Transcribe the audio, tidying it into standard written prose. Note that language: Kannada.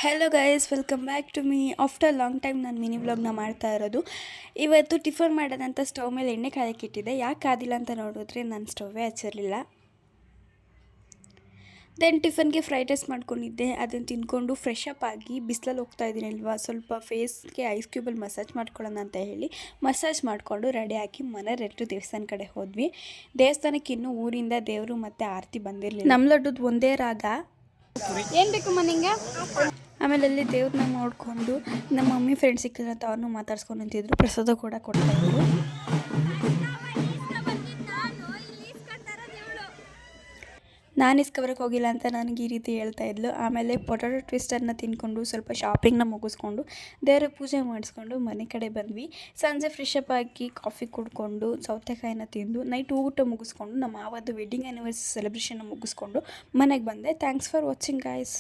Hello guys, welcome back to me. After long time ನಾನು ಮಿನಿ ವ್ಲಾಗ್ನ ಮಾಡ್ತಾ ಇರೋದು. ಇವತ್ತು ಟಿಫನ್ ಮಾಡೋದಂತ ಸ್ಟವ್ ಮೇಲೆ ಎಣ್ಣೆ ಕಾಯಕ್ಕೆ ಇಟ್ಟಿದ್ದೆ. ಯಾಕೆ ಕಾದಿಲ್ಲ ಅಂತ ನೋಡಿದ್ರೆ ನಾನು ಸ್ಟವ್ವೇ ಹಚ್ಚಿರಲಿಲ್ಲ. ದೆನ್ ಟಿಫನ್ಗೆ ಫ್ರೈಡ್ ರೈಸ್ ಮಾಡ್ಕೊಂಡಿದ್ದೆ. ಅದನ್ನು ತಿಂದ್ಕೊಂಡು ಫ್ರೆಶ್ ಅಪ್ ಆಗಿ ಬಿಸಿಲಲ್ಲಿ ಹೋಗ್ತಾ ಇದ್ದೀನಲ್ವಾ, ಸ್ವಲ್ಪ ಫೇಸ್ಗೆ ಐಸ್ ಕ್ಯೂಬಲ್ಲಿ ಮಸಾಜ್ ಮಾಡ್ಕೊಳ್ಳೋಣ ಅಂತ ಹೇಳಿ ಮಸಾಜ್ ಮಾಡಿಕೊಂಡು ರೆಡಿ ಹಾಕಿ ಮನೆ ರೆಟ್ಟು ದೇವಸ್ಥಾನ ಕಡೆ ಹೋದ್ವಿ. ದೇವಸ್ಥಾನಕ್ಕೆ ಇನ್ನೂ ಊರಿಂದ ದೇವರು ಮತ್ತು ಆರತಿ ಬಂದಿರಲಿಲ್ಲ. ನಮ್ಮ ಲಡ್ಡುದು ಒಂದೇ ರಾಗ. ಏನು ಬೇಕು ಮನೆಗೆ? ಆಮೇಲೆ ಅಲ್ಲಿ ದೇವ್ರನ್ನ ನೋಡಿಕೊಂಡು ನಮ್ಮ ಮಮ್ಮಿ ಫ್ರೆಂಡ್ಸ್ ಸಿಕ್ಕಿದ್ರು ಅಂತ ಅವ್ರನ್ನೂ ಮಾತಾಡ್ಸ್ಕೊಂಡು ನಿಂತಿದ್ರು. ಪ್ರಸಾದ ಕೂಡ ಕೊಡ್ತಾಯಿದ್ರು. ನಾನು ಇಸ್ಕೊಬರಕ್ಕೆ ಹೋಗಿಲ್ಲ ಅಂತ ನನಗೆ ಈ ರೀತಿ ಹೇಳ್ತಾ ಇದ್ಲು. ಆಮೇಲೆ ಪೊಟ್ಯಾಟೊ ಟ್ವಿಸ್ಟರ್ನ ತಿಂದ್ಕೊಂಡು ಸ್ವಲ್ಪ ಶಾಪಿಂಗ್ನ ಮುಗಿಸ್ಕೊಂಡು ದೇವ್ರಿಗೆ ಪೂಜೆ ಮಾಡಿಸ್ಕೊಂಡು ಮನೆ ಕಡೆ ಬಂದ್ವಿ. ಸಂಜೆ ಫ್ರೆಶ್ ಅಪ್ ಆಗಿ ಕಾಫಿ ಕುಡ್ಕೊಂಡು ಸೌತೆಕಾಯಿನ ತಿಂದು ನೈಟ್ ಊಟ ಮುಗಿಸ್ಕೊಂಡು ನಮ್ಮ ಮಾವದ್ದು ವೆಡ್ಡಿಂಗ್ ಆ್ಯನಿವರ್ಸರಿ ಸೆಲೆಬ್ರೇಷನ್ನ ಮುಗಿಸ್ಕೊಂಡು ಮನೆಗೆ ಬಂದೆ. Thanks for watching guys.